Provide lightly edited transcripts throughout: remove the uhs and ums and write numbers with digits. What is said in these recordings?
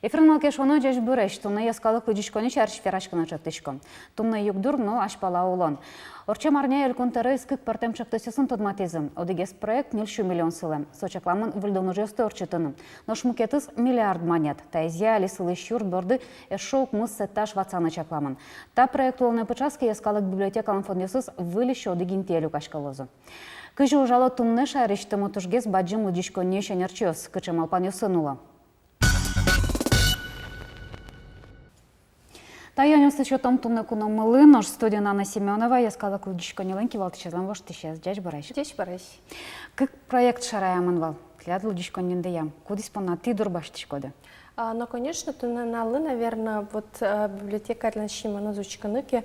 Ефірналке шоно жеш бүреш, тұнны ескалық күдішкөні шәрш ферашкына чөптішкөн. Тұнны югдур, но ашпала улон. Орча марня елкунтары искік партем чөптісісін тұдматизм. Одегес проект 1 миллион сылы. Сочакламын вылдону жесты орчытыны. Но шмукетыз миллиард монет. Тайзия алисылы щур бөрді эшоук мыс сетташ ватсаны чакламын. Та проект олны пычаски ескалық библиотекалын фондесыз вылышы одегин телю кашкалозу. Кыжы ужалы тұнны шәрішті мұтышгез баджым удишкөнне шенерчёс, кычым алпан юсынула. Тайонюсы чотом тұнны күні мылы, нож студия Анна Семенова, ескалық удишкөнне лынки валтышызан ваш тишез, жеш барайш. Жеш барайш. Как проект шараямын вал? Кляд удишкөнненде ям. Кудис пона ты дурбаш тишкоды? Ну, конечно, тунналы, наверное, вот библиотека Шимана Зучканыки,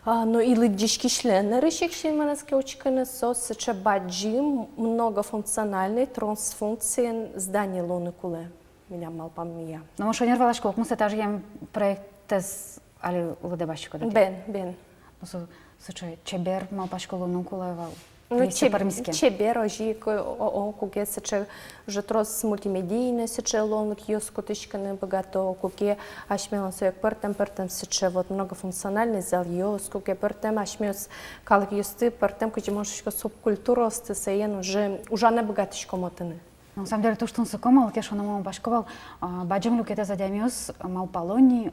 но и лыдишки члены Шиманские учканы соцсече баджим многофункциональный трансфункции здания луны куле. Меня мал памия. Но может не рвалаш колк, мы этаж ям проект тез али лыдебаш коды? Бен. Ну сече чебер мал пашко луну куле вал. Ну, чебер, ожи, куке сече вже трос мультимедійне сече лонок йоскотичкане багато, куке ашмелон сояк пертем сече вот многофункциональный зал йос, куке пертем ашмелс калк йосты пертем, куке можешко субкультура стесеен уже не багатишко мотыны. На самом деле, то, что он сокомал, те, что он мол башковал, баджим люкете задямиос, мал полони,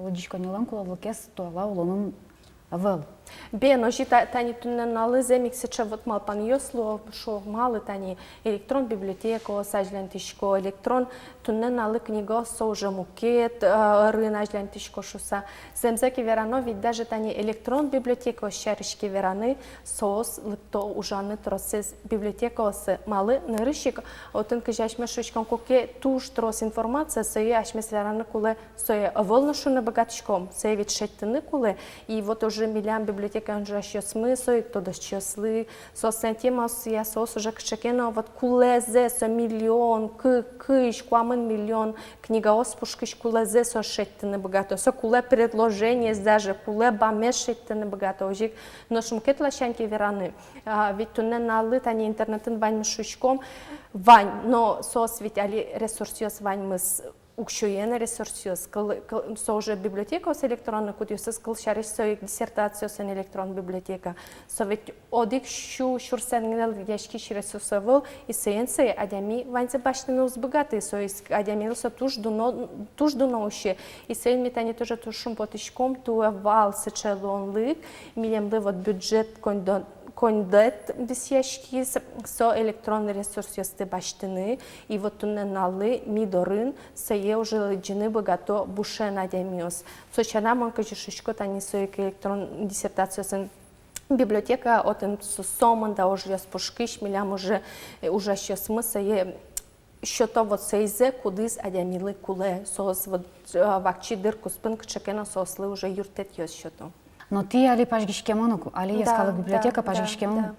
лудичко не ланкула, влакес, то ла улонун вел. Бен, ожи тани туннали земик сече вот мал пан йосло, шо мали тани електрон библиотеко, сажлентишко, електрон туннали книга со уже мукет, рына жлентишко шуса. Земзеки верано, ведь даже тани электрон библиотеко, щеришки вераны, соос, липто ужаны тросез библиотеко с мали нырышик, отын кыжашме шучком коке туш трос информация, сое ашмес вераны куле, сое волношу на богатышком, сое ведь шеттыны куле, и вот уже миллиан библиотека он же еще смысл, кто да счастлив, соцсетема я сос уже кчекена вот кулезе со миллион кыш куамен миллион книга оспушкиш кулезе со шеттene богато, со куле предложение даже куле бамешеттene богато, ожик но шумкетла шанки вераны, ведь тунне налыт они интернетен вань мшучком вань, но сос ведь али ресурсиос вань мыс Укшуена ресурсиос, со уже библиотека с электронной кудиоса, скл шариш со диссертацию с электрон библиотека, со ведь одик шурсенгнел яшки ресурсовал и сеенсы адями ваньзе башнины узбогатые, со есть адями со туж дуноуще, и сеен метани тоже тушум потишком туа вал сечелон лык, милем вот бюджет кондет бисяшки со электронный ресурс ясты баштыны и вот тунналы мидорын сое уже лыджины богато буше надямиос. Сочана манка жишишко тани сое электрон диссертацию библиотека отен сосоман да уже яспушкиш милям уже ще смысл е що то вот сейзе кудис адямилы куле сос вот вакчи дырку спынк чекена сослы уже юртет йос що то. Но ты али пажгишкемону, али ескала библиотека пажгишкемон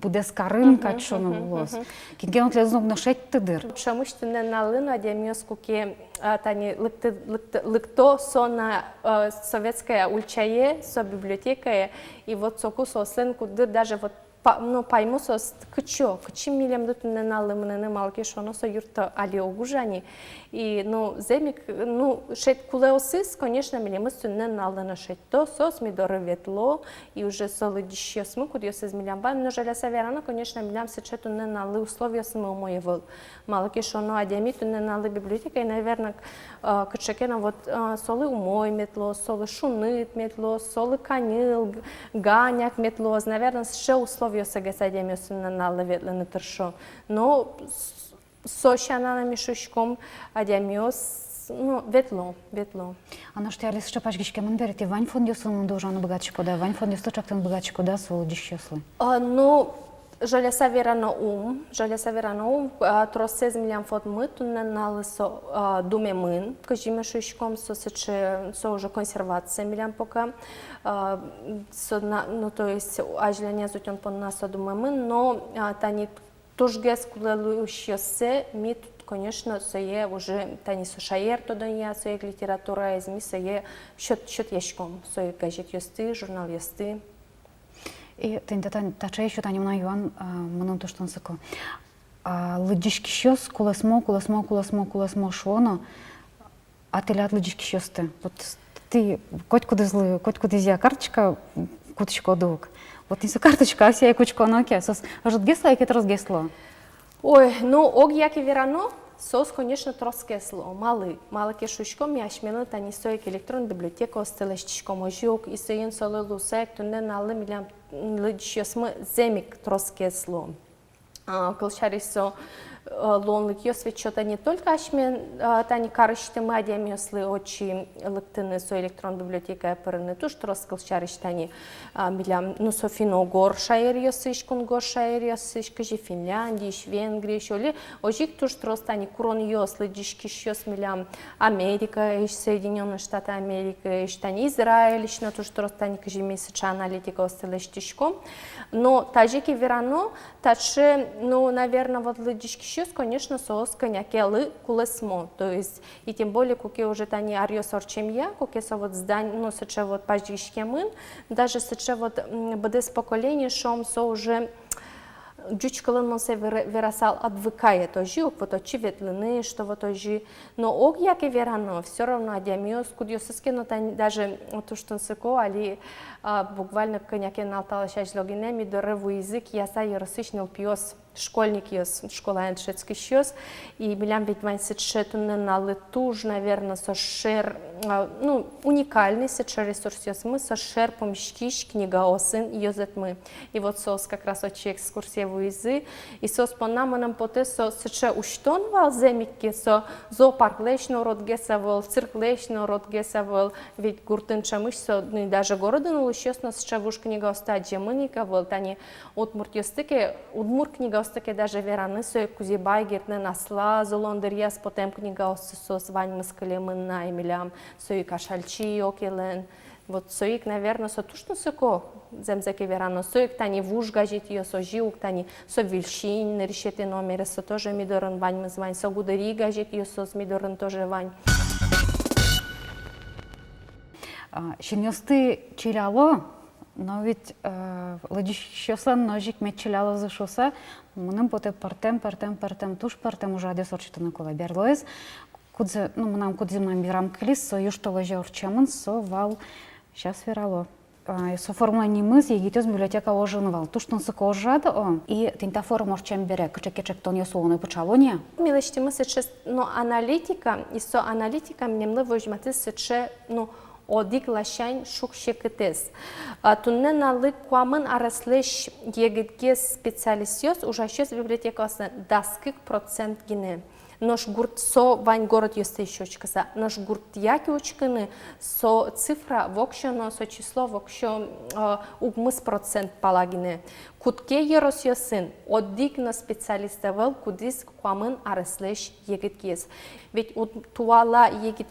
буде скарын качону лос. Кингенон тлезнуг ношет тыдыр. Чому ж ти не налину адяміос куки тани лыкто со на советская ульчае, со библиотека и вот соку сослен куды даже вот ну пойму сос кычи милем дут не налымны не малки шоно со юрта али огужани и ну земик ну шет кулеосис конечно милем не налына шет то сос ми дороветло и уже солидище сму куди се милем ба но жаля саверана конечно милем се чету не налы условия сме моje вол малки шоно адеми ту не налы библиотека и наверное кычекена вот солы умой метло солы шунит метло солы канил ганяк метло наверное ще условия сега садемio на наловетле на тършо, но сошана на мишушком адемиос ну ветло. А на что я лишь чапаш гишке мандерити вань фондиосу должен богатчику да вань фондиосу чактен богатчику да солодищеслы. Ну жалеса верано ум, тросез милям фот мыту не налысо думе мын, кажиме шушком со уже консервация милям пока, ну то есть ажляне зутен по нас думе мын, но тани тужгес кулелующеся мит конечно, сое уже тани сушаер то доня, сое литература из ми сое счет ящком, сое газет ясты, журнал ясты. И тача еще тани мна юан мнон то что он сако. Лыдишки щас куласмо швоно А ты ляд лыдишь кишёсты. Вот ты коть куда зия карточка, куточка дук. Вот не карточка, а вся кучка ноки. Сос, может гесла, яке трос гесло? Ой, ну, ог яке верано, сос, конечно, троскесло, малы кешушком, яшмена тани соек электрон библиотека остелештишком ожук, и соен солелу сек, то не нале милям лыдишьосмы земик троскесло. Колшарисо лонлик ёсвет что-то не только ашмен тани карышты мы одем ёсли очи лыктыны со электрон библиотека перны туш трос колшариш тани милям ну софино гор шаер ёсыш кун гор шаер ёсыш кыжи Финляндия, Венгрия шоли ожик туш трос тани курон ёсли дишки ёс милям Америка, Соединенные Штаты Америки, тани Израиль, на туш трос тани кыжи месяча аналитика остелештишком. Но тажики верано, таче, ну, наверное, вот лыдишки сейчас, конечно, соус коньякелы кулесмо, то есть, и тем более, как я уже тани арьос орчемья, как я вот здание, ну, сече вот паждишки мын, даже сече вот бдес поколение, шом со уже Джучкалан он се вырасал отвыкает, то жи, вот очевидно, что вот ожи, но ог яке верано, все равно адиамиос, кудиосыски, но даже то, что он сыко, али буквально коняке налтала шаш логинеми, до реву язык, я са яросычнил пьес, школьник ёс, школа эншецкий щёс, и билям ведь ваньсет шетуны на летуж, наверное, со шер, ну, уникальный сечер ресурс ёс мы, со шер помещкиш, книга осын, ёзет мы. И вот сос как раз очи экскурсия в язы, и сос по нам поте со сече уштон вал земики, со зоопарк лешно род гесавол, цирк лешно род гесавол, ведь гуртын чамыш, со, ну, и даже городын улыщёс нас чавуш книга остаджи мыника, вот они удмурт ёстыке, удмурт книга остаке даже вераны, со кузи байгертны насла, золондер яс, потом книга остасос вань мыскалемын на эмилям, сои кашальчи окелен, вот соик, наверное, со тушно соко земзеке верано, соик тани вуж гажит ее, со жиук тани, со вильшин, решеты номеры, со тоже мидорен вань мызвань, со гудари гажит ее, со мидорен тоже вань. Шинёсты чиляло, но ведь лыдишьослан ножик мет чиляло зашоса, мыным поте партем, туш партем уже адес орчитаны кола берлоез, кудзе, ну, мынам кудзимнам бирам клис, со юшто лыжа орчамын, со вал, сейчас верало. Со формула нимыз, егитёс библиотека ожынывал. Туштын сыко ожады, и тинта форма орчам бере, кычекечек тон ёсуоны почалония. Милочти мы сейчас, но аналитика, и со аналитика мне возьматы сейчас, ну, одик лашань шук шекетес. Тунне налык куамын араслеш егетге специалистёс уже сейчас библиотека осна даскык процент гине. Наш гурт со вань город ёсты еще чкаса. Наш гурт яки очканы со цифра вокшено со число вокшо угмыс процент палагине. Кутке ерос ёсын одик на специалистовал кудис куамын араслеш егеткес. Ведь туала егет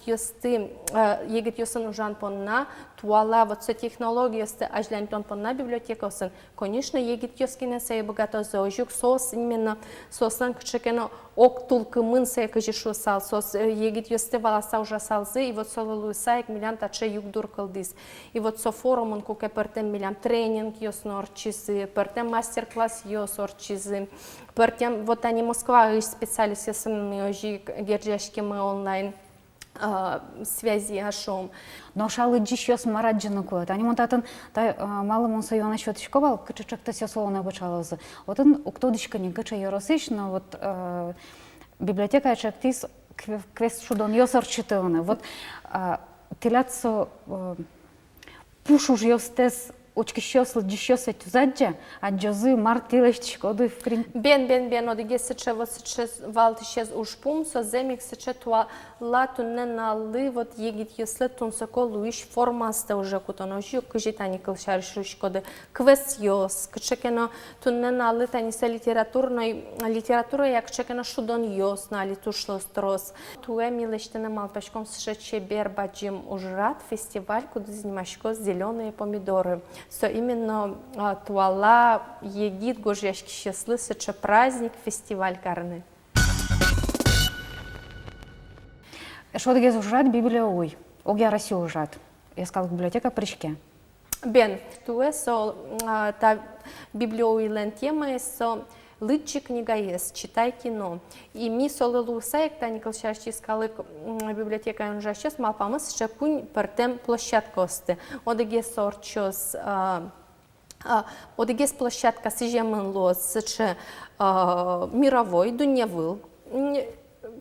ёсын ужан понна, туала вот со технологии ёсты ажлянь тон понна библиотека осын. Конечно, егет ёскине сей богато зожук сос именно сосан кчекено ок тулкымын сей кыжишу сал сос егет ёсты валаса уже салзы и вот сололу сайк милям таче югдур кылдис. И вот со форумын куке пертем милям тренинг ёсно орчизы, пертем мастер-класс ёс орчизы, пертем вот они Москва специалист ёсым ожи герджешки мы онлайн связи ашом. Но шалы джищёс мараджины коет. Они монтатын малым он союна счётышковал, кычычакта сёсуоны бычалызы. Отын уктодышка не гыча ёросыш, но вот библиотека ячактис квест шудон ёсор читылны. Вот телятсо пушуж ёстес очкищёс лыджищёс ведь узаджа, а джозы мартилыштышко оды в крин. Бен, одиге сече вот сече валтышез ушпум, со земик сече туа латун не налы, вот егит ёслет тун соко луиш формаста уже кутоножи, кыжитани кылшарышышкоды квест ёс, кычекено тун не налы тани се литература як чекено шудон ёс нали тушло строс. Туе милештене малпешком сече бербаджим ужрат фестиваль, куда занимашко зеленые помидоры. So именно туала егит гожьяшки счастлы сече праздник, фестиваль карны. Что дегез ужат Библия ой, огя России ужат. Я сказала библиотека причке. Бен, туе со та библия ой лен тема со лыджи книга есть, читай кино. И ми солылу саек, тани кылшарчи скалы библиотека он сейчас малпамыз шапунь партем площадка осты. Одеге сорчос одегес площадка сижемын сычы мировой дуньявыл.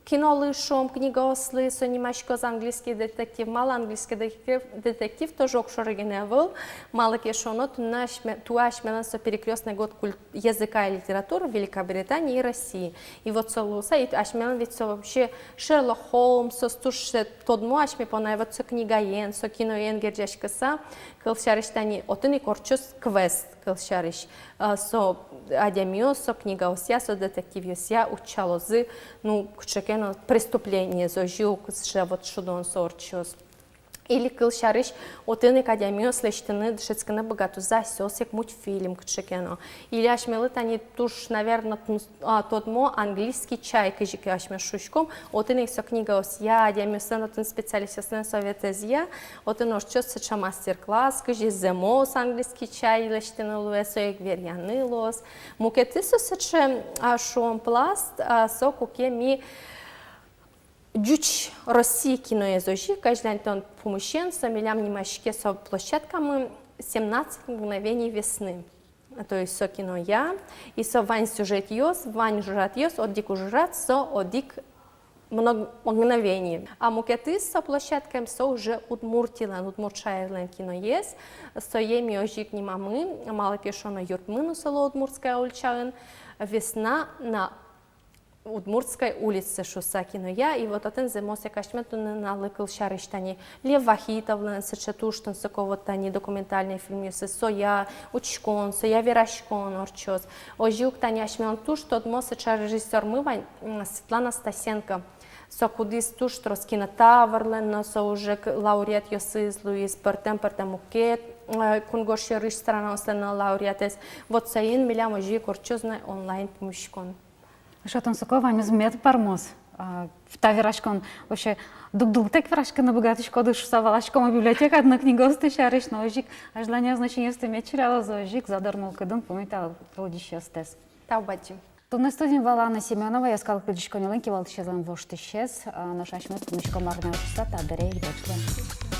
Кино лышом, книга ослы, сонимашко английский детектив, мало английский детектив, тоже окшорогеневыл, мало кешоно, туашмелан со перекрестный год языка и литературы в Великобритании и России. И вот солуса, и ашмелан ведь вообще Шерлок Холмс, со стуше тодмо ашме понай вот со книга ен, со кино ен герджашкаса, кылшариштани, отын и корчус квест кылшариш, со адямио, со книга ося, со детектив ося, учалозы, ну, кчекено преступление, зожил, кше вот шудон сорчус. Или кылшариш, отын академию слештыны дышецканы богату засёсек мультфильм кчекено. Или ашмелы тани туш, наверное, тодмо английский чай, кыжики ашме шушком, отын со книга ося, адямио сын, отын специалистесны советезия, отын орчос сыча мастер-класс, кыжи земос английский чай, лештыны луэсоек верьяны лос. Мукетысу сыча шуон пласт, со куке ми Дюч России кино езожи, каждый день помощен, с милям немашке со площадками 17 мгновений весны. То есть со кино я, и со вань сюжет йос, вань жрат йос, одик ужрат, со одик мгновений. А мукеты со площадками со уже удмуртилан, удмуртшайрлен кино есть, со еми ожик немамы, мало пешено юртмыну село удмуртская ульчален, весна на Удмуртской улице шоса кино я, и вот один земос я кашмету на лыкал шариштани Лев Вахитовлен, сечетуштан соковотани документальный фильм юсы соя учкон, соя верашкон орчос. Ожук тани ашмел туш тот мосеча режиссер мывань Светлана Стасенко. Со кудис туш троскина таврлен, но со уже лауреат юсыз Луис Пертем Пертемукет, кунгоши рыш страна остана лауреатес. Вот саин милям ожук орчозна онлайн помощкон. Шатон сокова мезмет пармоз. Та вирашкон вообще дуг так вирашка богатышко душ савалашко библиотека одна книга остышариш но ожик аж для нея значение стемет чирала за ожик задарнул кадын помитал родище стес. Таубачи. То на студии Валана Семенова я сказала ключичко неленький валтышезан воштышез наш ашмет помощко марна шуса та берег дочлен.